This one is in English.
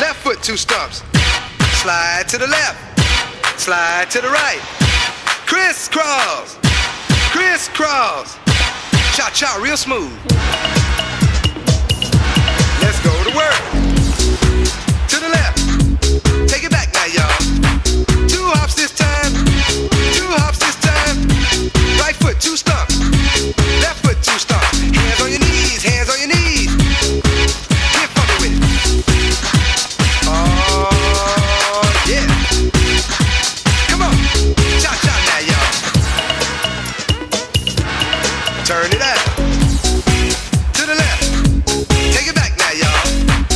Left foot, 2 stumps. Slide to the left. Slide to the right. Crisscross. Crisscross. Cha-cha, real smooth. Let's go to work.